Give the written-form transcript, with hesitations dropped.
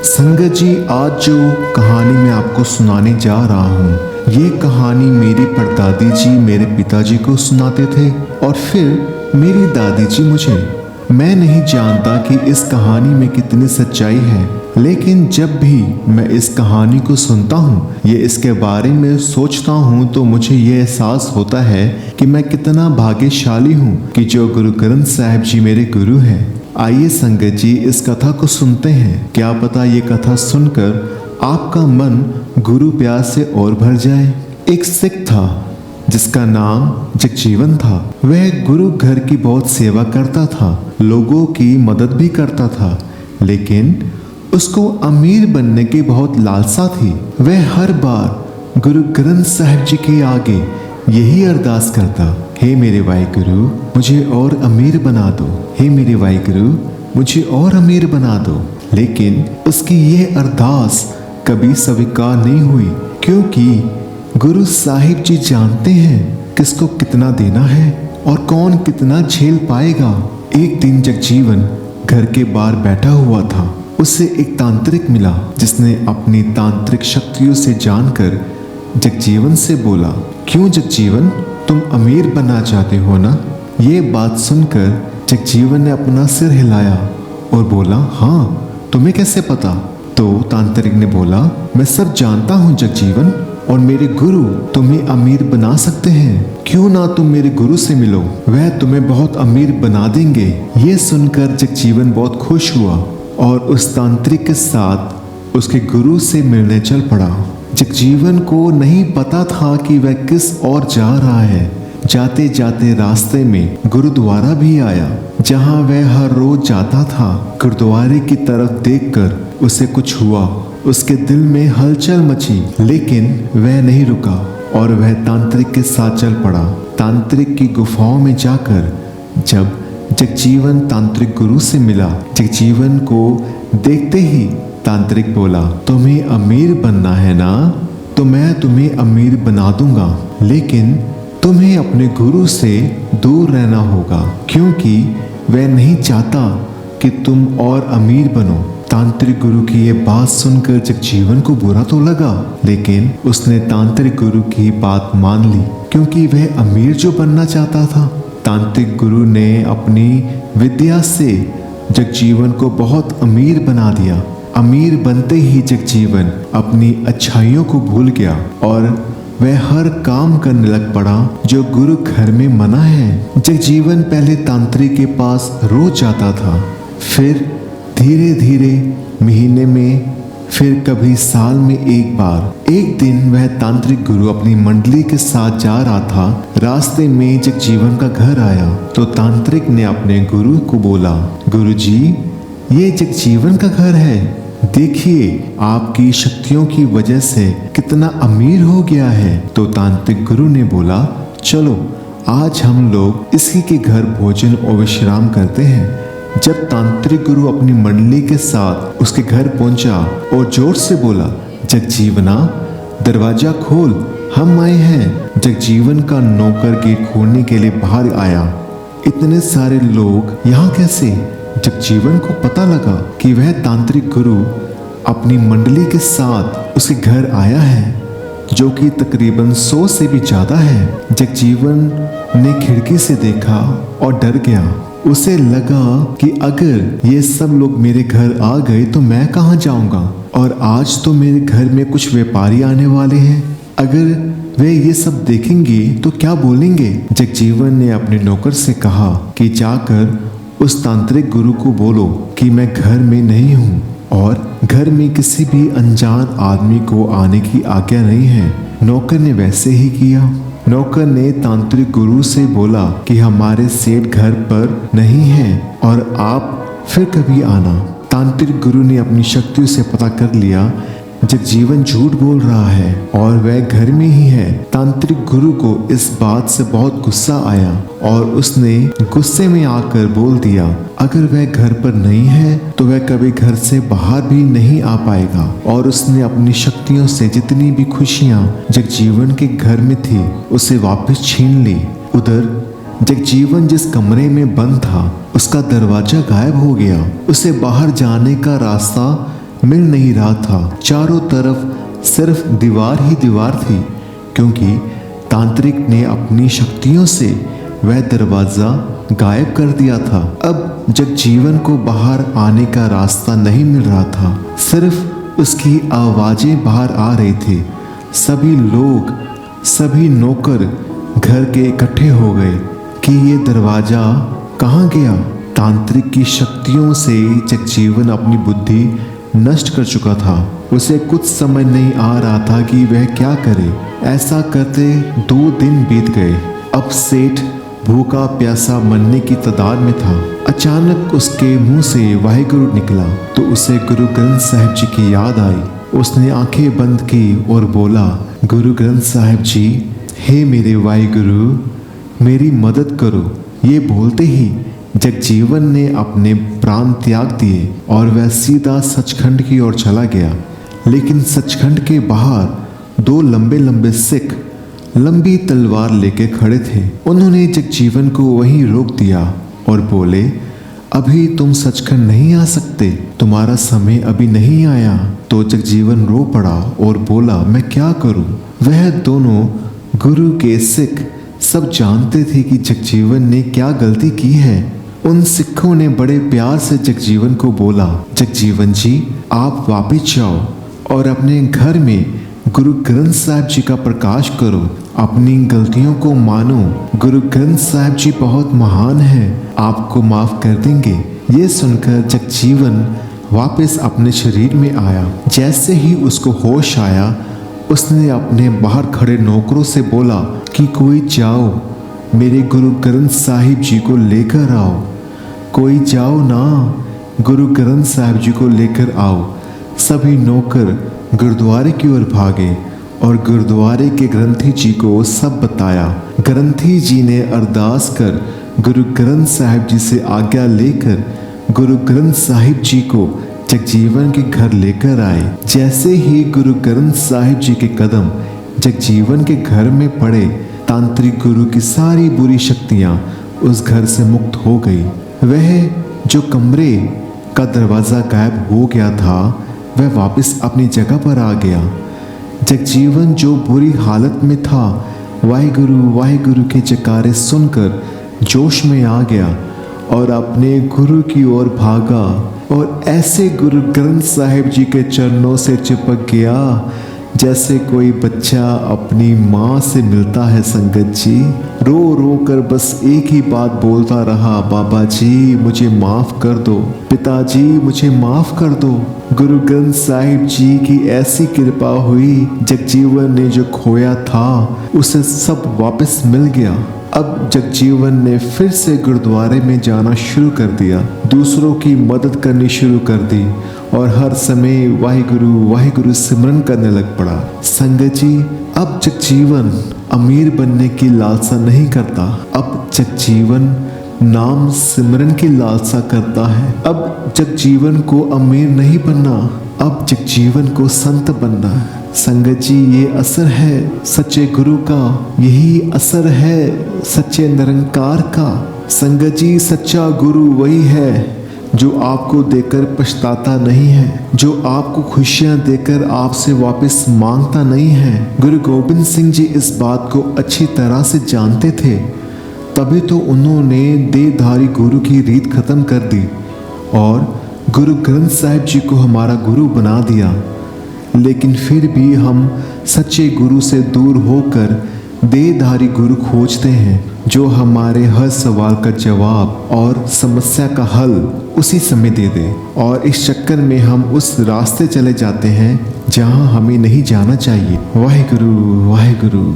संगत जी, आज जो कहानी मैं आपको सुनाने जा रहा हूँ, ये कहानी मेरी परदादी जी मेरे पिताजी को सुनाते थे और फिर मेरी दादी जी मुझे। मैं नहीं जानता कि इस कहानी में कितनी सच्चाई है, लेकिन जब भी मैं इस कहानी को सुनता हूँ, ये इसके बारे में सोचता हूँ, तो मुझे ये एहसास होता है कि मैं कितना भाग्यशाली हूँ कि जो गुरु ग्रंथ साहिब जी मेरे गुरु हैं। आइए संगत जी, इस कथा को सुनते हैं। क्या पता ये कथा सुनकर आपका मन गुरु प्यार से और भर जाए। एक सिख था जिसका नाम जगजीवन था। वह गुरु घर की बहुत सेवा करता था, लोगों की मदद भी करता था, लेकिन उसको अमीर बनने की बहुत लालसा थी। वह हर बार गुरु ग्रंथ साहिब जी के आगे यही अरदास करता, हे मेरे वाहिगुरु, मुझे और अमीर बना दो। हे मेरे वाहिगुरु, मुझे और अमीर बना दो। लेकिन उसकी यह अरदास कभी स्वीकार नहीं हुई, क्योंकि गुरु साहिब जी जानते हैं किसको कितना देना है और कौन कितना झेल पाएगा। एक दिन जगजीवन घर के बाहर बैठा हुआ था। उसे एक तांत्रिक मिला जिसने अपनी तांत्रिक शक्तियों से जानकर जगजीवन से बोला, क्यों जगजीवन, तुम अमीर बनना चाहते हो ना? ये बात सुनकर जगजीवन ने अपना सिर हिलाया और बोला, हाँ, तुम्हें कैसे पता? तो तांत्रिक ने बोला, मैं सब जानता हूँ जगजीवन, और मेरे गुरु तुम्हें अमीर बना सकते हैं। क्यों ना तुम मेरे गुरु से मिलो, वह तुम्हें बहुत अमीर बना देंगे। ये सुनकर जगजीवन बहुत खुश हुआ और उस तांत्रिक के साथ उसके गुरु से मिलने चल पड़ा। जगजीवन को नहीं पता था कि वह किस ओर जा रहा है। जाते जाते रास्ते में गुरुद्वारा भी आया, जहां वह हर रोज जाता था। गुरुद्वारे की तरफ देखकर उसे कुछ हुआ। उसके दिल में हलचल मची, लेकिन वह नहीं रुका और वह तांत्रिक के साथ चल पड़ा। तांत्रिक की गुफाओं में जाकर जब जगजीवन तांत्रिक गुरु से मिला, जगजीवन को देखते ही तांत्रिक बोला, तुम्हें अमीर बनना है ना? तो मैं तुम्हें अमीर बना दूंगा, लेकिन तुम्हें अपने गुरु से दूर रहना होगा, क्योंकि वह नहीं चाहता कि तुम और अमीर बनो। तांत्रिक गुरु की ये बात सुनकर जगजीवन को बुरा तो लगा, लेकिन उसने तांत्रिक गुरु की बात मान ली, क्योंकि वह अमीर जो बनना चाहता था। तांत्रिक गुरु ने अपनी विद्या से जगजीवन को बहुत अमीर बना दिया। अमीर बनते ही जगजीवन अपनी अच्छाइयों को भूल गया और वह हर काम करने लग पड़ा जो गुरु घर में मना है। जगजीवन पहले तांत्रिक के पास रोज जाता था, फिर धीरे धीरे महीने में, फिर कभी साल में एक बार। एक दिन वह तांत्रिक गुरु अपनी मंडली के साथ जा रहा था। रास्ते में जगजीवन का घर आया तो तांत्रिक ने अपने गुरु को बोला, गुरुजी, ये जगजीवन का घर है। देखिए, आपकी शक्तियों की वजह से कितना अमीर हो गया है। तो तांत्रिक गुरु ने बोला, चलो आज हम लोग इसी के घर भोजन और विश्राम करते हैं। जब तांत्रिक गुरु अपनी मंडली के साथ उसके घर पहुंचा और जोर से बोला, जगजीवना, दरवाजा खोल, हम आए हैं। जगजीवन का नौकर गेट खोलने के लिए बाहर आया। इतने सारे लोग यहाँ कैसे? जगजीवन को पता लगा कि वह तांत्रिक गुरु अपनी मंडली के साथ उसके घर आया है, जो कि तकरीबन 100 से भी ज्यादा है। जगजीवन ने खिड़की से देखा और डर गया। उसे लगा कि अगर ये सब लोग मेरे घर आ गए तो मैं कहाँ जाऊंगा, और आज तो मेरे घर में कुछ व्यापारी आने वाले हैं। अगर वे ये सब देखेंगे तो क्या बोलेंगे? जगजीवन ने अपने नौकर से कहा कि जाकर उस तांत्रिक गुरु को बोलो कि मैं घर में नहीं हूँ और घर में किसी भी अनजान आदमी को आने की आज्ञा नहीं है। नौकर ने वैसे ही किया। नौकर ने तांत्रिक गुरु से बोला कि हमारे सेठ घर पर नहीं है और आप फिर कभी आना। तांत्रिक गुरु ने अपनी शक्तियों से पता कर लिया जगजीवन झूठ बोल रहा है और वह घर में ही है। तांत्रिक गुरु को इस बात से बहुत गुस्सा आया और उसने गुस्से में आकर बोल दिया, अगर वह घर पर नहीं है तो वह कभी घर से बाहर भी नहीं आ पाएगा। और उसने अपनी शक्तियों से जितनी भी खुशियां जगजीवन के घर में थी उसे वापस छीन ली। उधर जगजीवन जिस कमरे में बंद था उसका दरवाजा गायब हो गया। उसे बाहर जाने का रास्ता मिल नहीं रहा था। चारों तरफ सिर्फ दीवार ही दीवार थी, क्योंकि तांत्रिक ने अपनी शक्तियों से वह दरवाजा गायब कर दिया था। अब जगजीवन को बाहर आने का रास्ता नहीं मिल रहा था, सिर्फ उसकी आवाजें बाहर आ रही थी। सभी लोग, सभी नौकर घर के इकट्ठे हो गए कि ये दरवाजा कहाँ गया। तांत्रिक की शक्तियों से जगजीवन अपनी बुद्धि नष्ट कर चुका था। उसे कुछ समझ नहीं आ रहा था कि वह क्या करे। ऐसा करते 2 दिन बीत गए। अब सेठ भूखा प्यासा मरने की तादाद में था। अचानक उसके मुंह से वाहिगुरु निकला तो उसे गुरु ग्रंथ साहिब जी की याद आई। उसने आंखें बंद की और बोला, गुरु ग्रंथ साहिब जी, हे मेरे वाहिगुरु, मेरी मदद करो। ये बोलते ही जगजीवन ने अपने प्राण त्याग दिए और वह सीधा सचखंड की ओर चला गया। लेकिन सचखंड के बाहर 2 लंबे लंबे सिख लंबी तलवार लेके खड़े थे। उन्होंने जगजीवन को वहीं रोक दिया और बोले, अभी तुम सचखंड नहीं आ सकते, तुम्हारा समय अभी नहीं आया। तो जगजीवन रो पड़ा और बोला, मैं क्या करूं? वह दोनों गुरु के सिख सब जानते थे कि जगजीवन ने क्या गलती की है। उन सिखों ने बड़े प्यार से जगजीवन को बोला, जगजीवन जी, आप वापस जाओ और अपने घर में गुरु ग्रंथ साहिब जी का प्रकाश करो, अपनी गलतियों को मानो। गुरु ग्रंथ साहिब जी बहुत महान है, आपको माफ कर देंगे। ये सुनकर जगजीवन वापस अपने शरीर में आया। जैसे ही उसको होश आया, उसने अपने बाहर खड़े नौकरों से बोला कि कोई जाओ, मेरे गुरु ग्रंथ साहिब जी को लेकर आओ। कोई जाओ ना, गुरु ग्रंथ साहिब जी को लेकर आओ। सभी नौकर गुरुद्वारे की ओर भागे और गुरुद्वारे के ग्रंथी जी को सब बताया। ग्रंथी जी ने अरदास कर गुरु ग्रंथ साहिब जी से आज्ञा लेकर गुरु ग्रंथ साहिब जी को जगजीवन के घर लेकर आए। जैसे ही गुरु ग्रंथ साहिब जी के कदम जगजीवन के घर में पड़े, तांत्रिक गुरु की सारी बुरी शक्तियां उस घर से मुक्त हो गई। वह जो कमरे का दरवाज़ा गायब हो गया था, वह वापस अपनी जगह पर आ गया। जगजीवन जो बुरी हालत में था, वाहिगुरु के जयकारे सुनकर जोश में आ गया और अपने गुरु की ओर भागा और ऐसे गुरु ग्रंथ साहिब जी के चरणों से चिपक गया जैसे कोई बच्चा अपनी माँ से मिलता है। संगत जी, रो रो कर बस एक ही बात बोलता रहा, बाबा जी मुझे माफ़ कर दो, पिताजी मुझे माफ़ कर दो। गुरु ग्रंथ साहिब जी की ऐसी कृपा हुई, जगजीवन ने जो खोया था उसे सब वापस मिल गया। अब जगजीवन ने फिर से गुरुद्वारे में जाना शुरू कर दिया, दूसरों की मदद करनी शुरू कर दी और हर समय वाहिगुरु सिमरन करने लग पड़ा। संगत जी, अब जगजीवन अमीर बनने की लालसा नहीं करता, अब जगजीवन नाम सिमरन की लालसा करता है। अब जगजीवन को अमीर नहीं बनना, अब जगजीवन को संत बनना है। संगत जी, ये असर है सच्चे गुरु का, यही असर है सच्चे निरंकार का। संगत जी, सच्चा गुरु वही है जो आपको देकर पछताता नहीं है, जो आपको खुशियां देकर आपसे वापस मांगता नहीं है। गुरु गोबिंद सिंह जी इस बात को अच्छी तरह से जानते थे, तभी तो उन्होंने देहधारी गुरु की रीत खत्म कर दी और गुरु ग्रंथ साहिब जी को हमारा गुरु बना दिया। लेकिन फिर भी हम सच्चे गुरु से दूर होकर देहधारी गुरु खोजते हैं, जो हमारे हर सवाल का जवाब और समस्या का हल उसी समय दे दे। और इस चक्कर में हम उस रास्ते चले जाते हैं जहां हमें नहीं जाना चाहिए। वाहिगुरु वाहिगुरु।